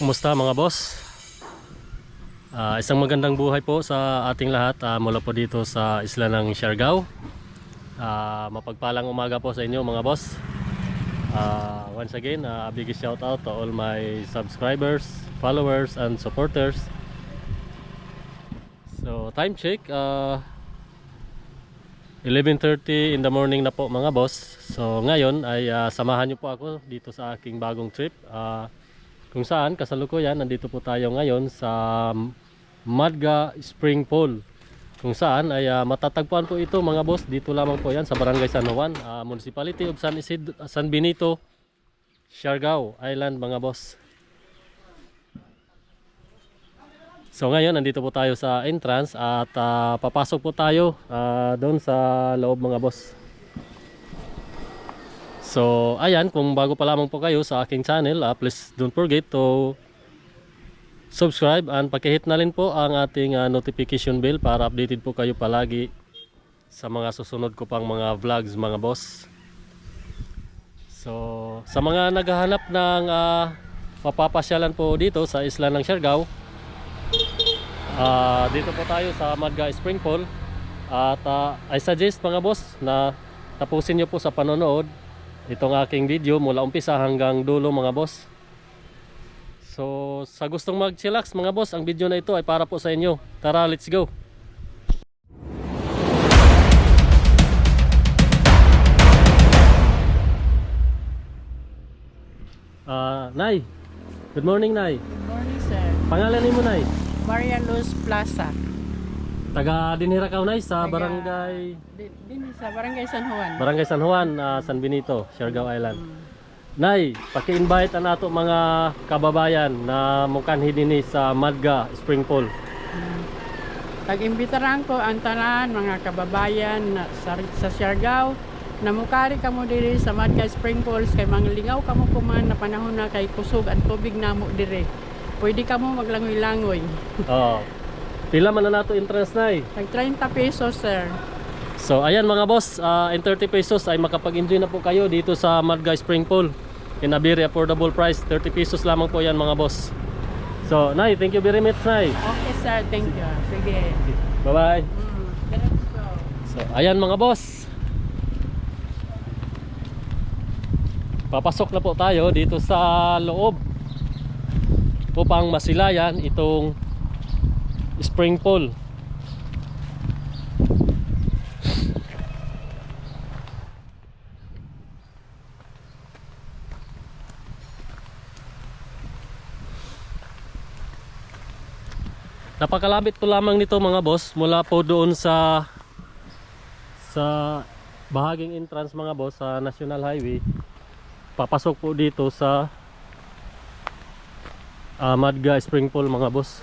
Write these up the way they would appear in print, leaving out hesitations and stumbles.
Kumusta mga boss? Isang magandang buhay po sa ating lahat mula po dito sa isla ng Siargao. Mapagpalang umaga po sa inyo mga boss. Once again, a big shout out to all my subscribers, followers and supporters. So time check, 11:30 in the morning na po mga boss. So ngayon ay samahan niyo po ako dito sa aking bagong trip. Kung saan kasalukuyan nandito po tayo ngayon sa Madga Spring Pool, kung saan ay matatagpuan po ito mga boss. Dito lamang po yan sa Barangay San Juan, Municipality of San Benito, Siargao Island mga boss. So ngayon nandito po tayo sa entrance at papasok po tayo doon sa loob mga boss. So ayan, kung bago pa lamang po kayo sa aking channel, please don't forget to subscribe and pakihit na rin po ang ating notification bell para updated po kayo palagi sa mga susunod ko pang mga vlogs mga boss. So sa mga naghahanap ng mapapasyalan po dito sa isla ng Siargao, dito po tayo sa Madga Spring Pool at I suggest mga boss na tapusin nyo po sa panonood itong aking video mula umpisa hanggang dulo mga boss. So sa gustong mag-chillax mga boss, ang video na ito ay para po sa inyo. Tara, let's go. Nay, good morning Nay. Good morning, sir. Pangalan mo Nay? Maria Luz Plaza. Taga dinhira ka Nay sa barangay Din sa Barangay San Juan. Barangay San Juan, San Benito, Siargao Island. Nay, paki-invite na nato mga kababayan na mukanhi dinhi sa Madga Spring Pool. Tag-imbitaran ko ang tanan mga kababayan sa Siargao na mukari kamo diri sa Madga Spring Pools kay manglingaw kamo kuman na panahon na kay kusog ang tubig namo diri. Pwede kamo maglangoy-langoy. Oh. Pila man na nato entrance Nay? Tag 30 pesos, sir. So ayan mga boss, in 30 pesos ay makapag-enjoy na po kayo dito sa Madga Spring Pool. In a very affordable price, 30 pesos lamang po yan mga boss. So Nay, thank you very much Nay. Okay, sir. Thank you. Sige. Bye bye. Let's go. So ayan mga boss, papasok na po tayo dito sa loob upang masilayan itong spring pool. Napakalapit po lamang nito mga boss mula po doon sa bahaging entrance mga boss sa National Highway. Papasok po dito sa Madga Spring Pool mga boss.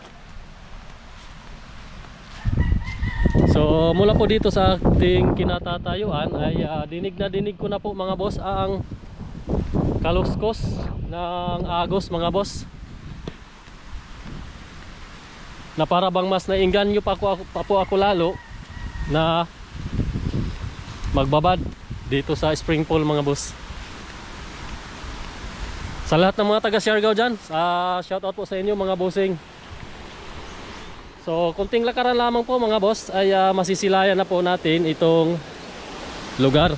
So mula po dito sa ating kinatatayuan ay dinig na dinig ko na po mga boss ang kaluskos ng agos mga boss, na para bang mas nainganyo pa po ako lalo na magbabad dito sa spring pool mga boss. Sa lahat ng mga taga Siargao dyan, shout out po sa inyo mga bossing. So kunting lakaran lamang po mga boss ay masisilayan na po natin itong lugar.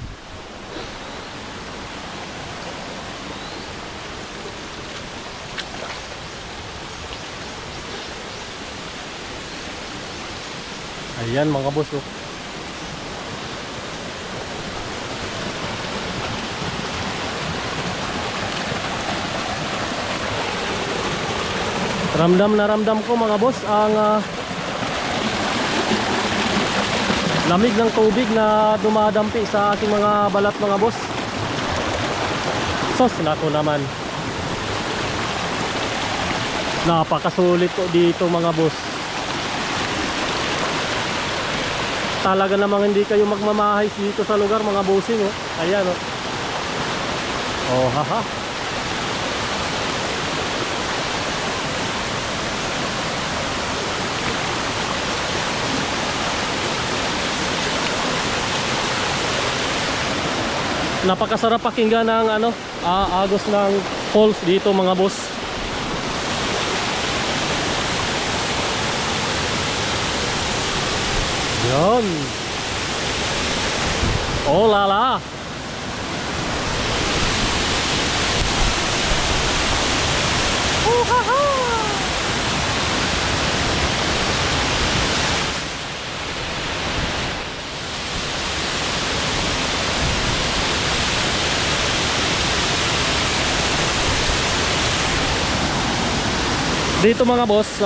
Ayan mga boss oh. Ramdam na ramdam ko mga boss ang lamig ng tubig na dumadampi sa aking mga balat mga boss. Sos nako naman, napakasulit po dito mga boss. Talaga namang hindi kayo magmamahis dito sa lugar mga bossing oh. Ayan oh. Oh haha. Napakasarap pakinggan ng agos ng falls dito mga boss. Yun. Oh lala. Oh ha ha. Dito mga boss,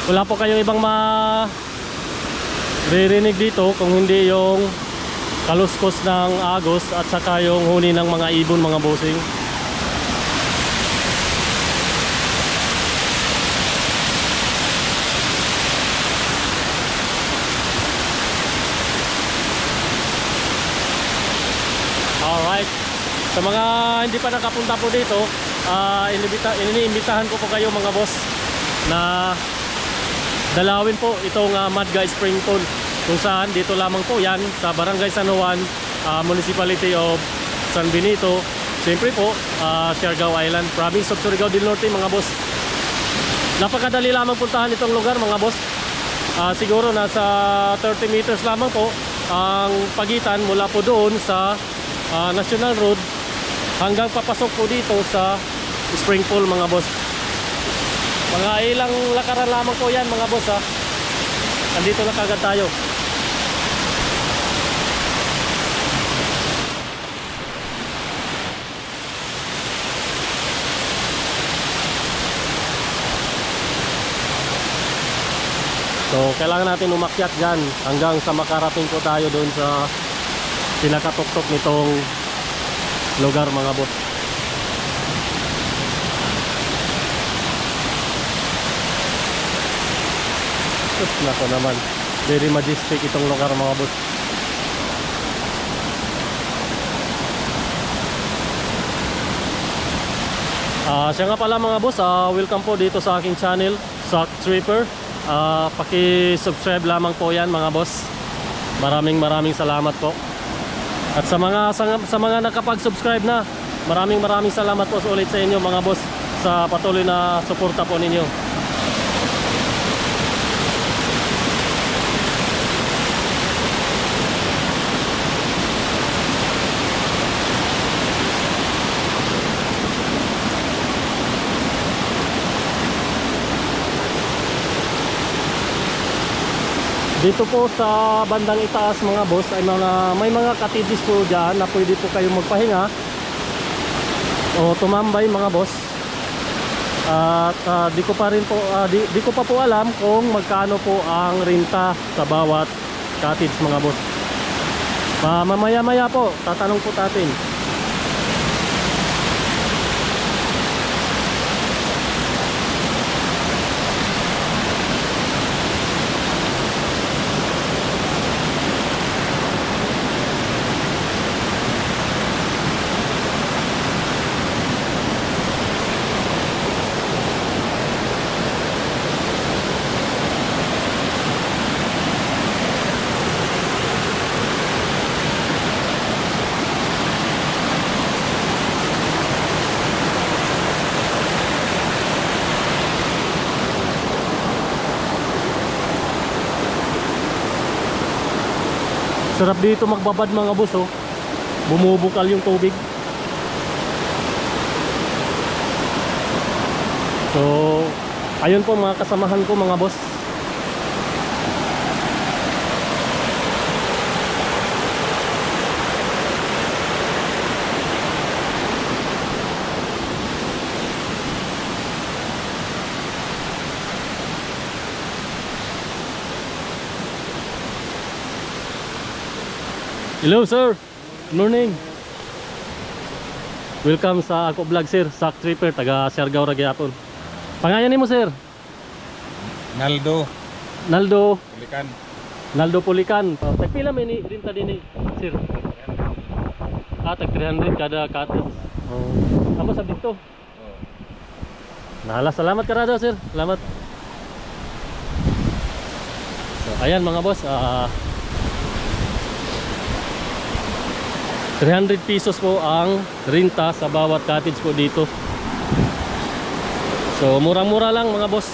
wala po kayong ibang maririnig dito kung hindi yung kaluskos ng agos at saka yung huni ng mga ibon mga bossing. Alright, sa mga hindi pa nakapunta po dito, iniimbitahan ko po kayo mga boss na dalawin po itong Madga Spring Pool, kung saan dito lamang po yan sa Barangay San Juan, Municipality of San Benito, siyempre po Siargao Island, Province of Surigao del Norte mga boss. Napakadali lamang puntahan itong lugar mga boss. Siguro nasa 30 meters lamang po ang pagitan mula po doon sa National Road hanggang papasok po dito sa Spring Pool mga boss. Mga ilang lakaran lamang po yan mga boss ha. Andito na kagad tayo. So kailangan natin umakyat dyan hanggang sa makarating po tayo doon sa pinakatuktok nitong lugar mga boss. Nako naman, very majestic itong lugar mga boss. Siya nga pala mga boss, welcome po dito sa aking channel, Sack Tripper. Paki-subscribe lamang po yan mga boss. Maraming salamat po. At sa mga nakapag-subscribe na, maraming salamat po ulit sa inyo mga boss sa patuloy na suporta po ninyo. Dito po sa bandang itaas mga boss ay may mga cottages po dyan na pwede po kayong magpahinga o tumambay mga boss. At di ko pa po alam kung magkano po ang renta sa bawat cottage mga boss. Mamaya po tatanong po natin. Sarap dito magbabad mga boss oh. Bumubukal yung tubig. So ayun po mga kasamahan ko mga boss. Hello sir, good morning. Welcome sa ako vlog sir, Sack Tripper, taga Siargao ra gyapon. Pangalan nimo sir? Naldo Pulikan. Naldo Pulikan. Tagpila man ni renta dinhi sir? Tag 300 kada cottage. Amo sa dito. Nala, salamat karado sir. Salamat. So ayan mga boss, 300 pesos po ang renta sa bawat cottage po dito. So murang-mura lang mga boss. So, murang-mura lang mga boss.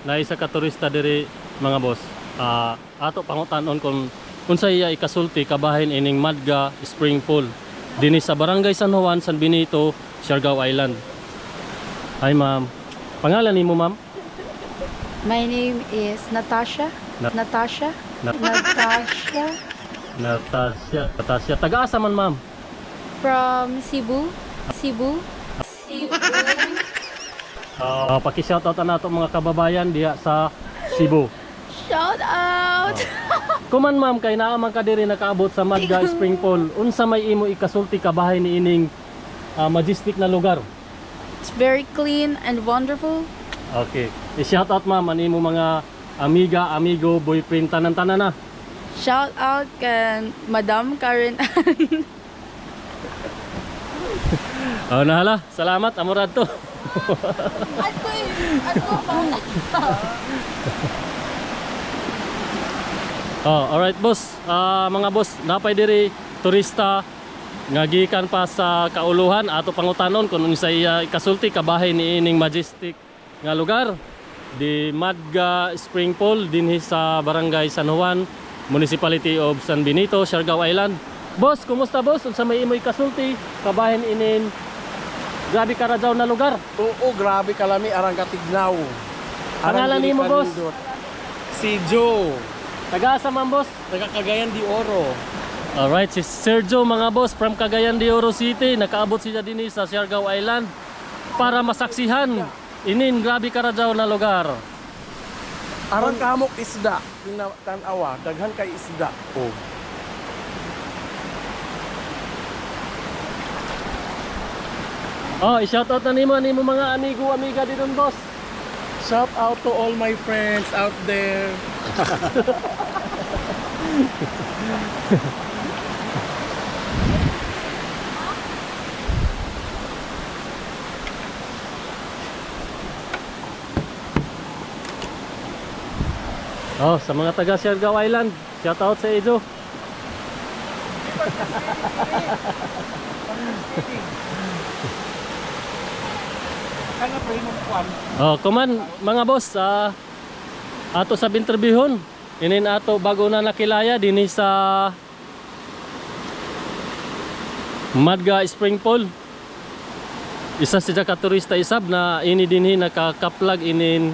na isa ka turista diri mga boss. Ato pangutanon kung unsay iya ikasulti kabahin ining Madga Spring Pool dinhi sa Barangay San Juan, San Benito, Siargao Island. Hi ma'am. Pangalan nimo ma'am? My name is Natasha. Na- Natasha. Na- Natasha. Natasha. Taga-asa man ma'am? From Cebu. Cebu. Paki-shoutout na nato mga kababayan diha sa Cebu. Shout out! Kuman ma'am kay naa man ka diri nakaabot sa Madga Spring Pool. Unsa may imo ikasulti kabahin ni ining majestic na lugar? It's very clean and wonderful. Okay. I-shoutout ma'am ani mo mga amiga, amigo, boyfriend tanan-tanan na. Shout out kay Madam Karen. Nahala. Salamat amorad to. Alright boss. Mga boss, napay diri turista nga gikan pa sa kauluhan ato pangutanon kung unsay ikasulti kabahin ni ining majestic nga lugar di Madga Spring Pool dinhi sa Barangay San Juan, Municipality of San Benito, Siargao Island. Boss, kumusta boss? Unsa may imo ikasulti kabahin inin grabe karajaw na lugar? Oo, grabe kalami arang katignaw. Pangalan nimo boss? Si Joe. Taga-asa man boss? Taga Cagayan de Oro. Alright, si Sergio mga boss from Cagayan de Oro City. Nakaabot siya din sa Siargao Island para masaksihan inin grabe karajaw na lugar. Arang kamok isda. Tanawa, daghan kay isda. Oh. I-shoutout na nimo mga amigo, amiga dito boss. Shout out to all my friends out there. Sa mga taga Siargao Island, shoutout sa Ejo. Kana pa imong kwan. Kuman mga boss, ato sa interviewon. Inin ato bago na nakilaya dinhi sa Madga Spring Pool. Isa siya ka turista isab na ini dinhi nakakaplag inin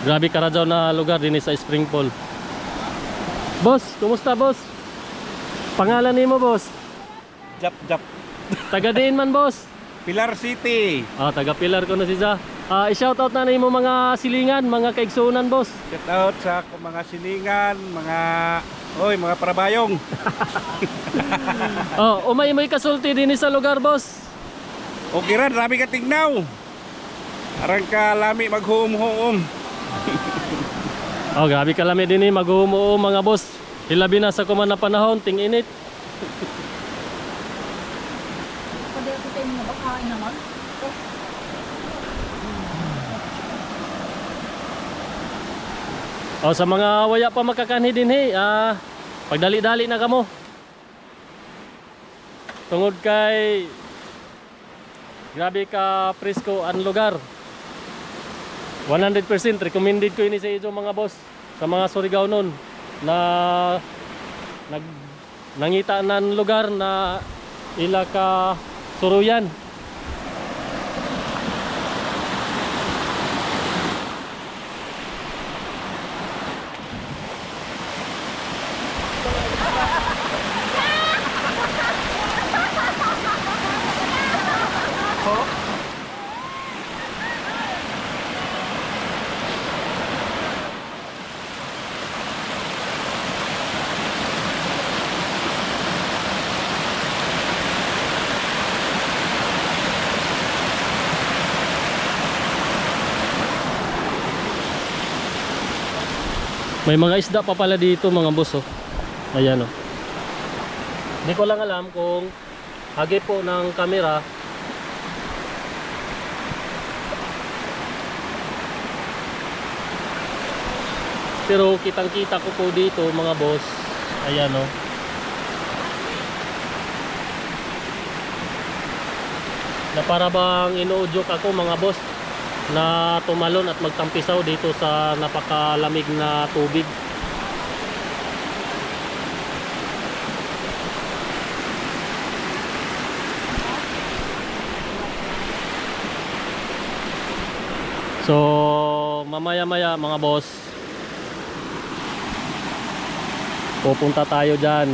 grabe karajaw na lugar dinhi sa Spring Pool. Boss, kumusta boss? Pangalan nimo boss? Jap jap. Taga diin man boss? Pilar City. Taga Pilar ko na siya. I-shoutout na nimo mga silingan, mga kaigsunan boss. Shout out sa mga silingan, mga parabayong. Umay kasulti din sa lugar boss. Okay ra, grabe ka tignaw. Arang ka lami maghuom-huom. Grabe kalami din mag-umuo mga boss. Hilabi na sa kuman na panahon, ting init. Sa mga waya pa makakanhi din pagdali-dali na kamo. Tungod kay grabe ka presko ang lugar. 100% recommended ko ini sa inyo mga boss. Sa mga Surigao nun na nangita ng lugar na ila ka suruyan. May mga isda pa pala dito mga boss Ayan Hindi ko lang alam kung hagi po ng camera pero kitang kita ko po dito mga boss. Ayan na para bang ino-joke ako mga boss na tumalon at magtampisaw dito sa napakalamig na tubig. So mamaya-maya mga boss, pupunta tayo dyan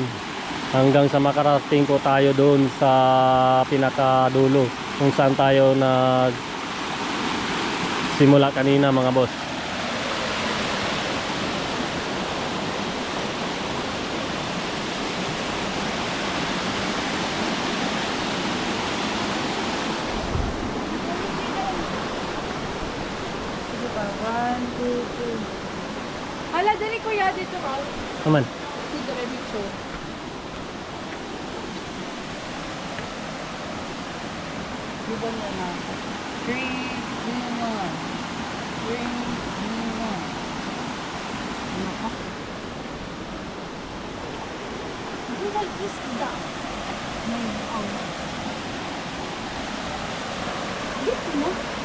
hanggang sa makarating ko tayo doon sa pinakadulo kung saan tayo nag simula kanina mga boss. Sige pa. 1, 2, 3. Hala, dali kuya dito ka. Naman. Si Diretso. Diba na na? 3, 2, 1. 3, 2, 1. Ano ka? Hindi nag-isda. May ang. Dito mo?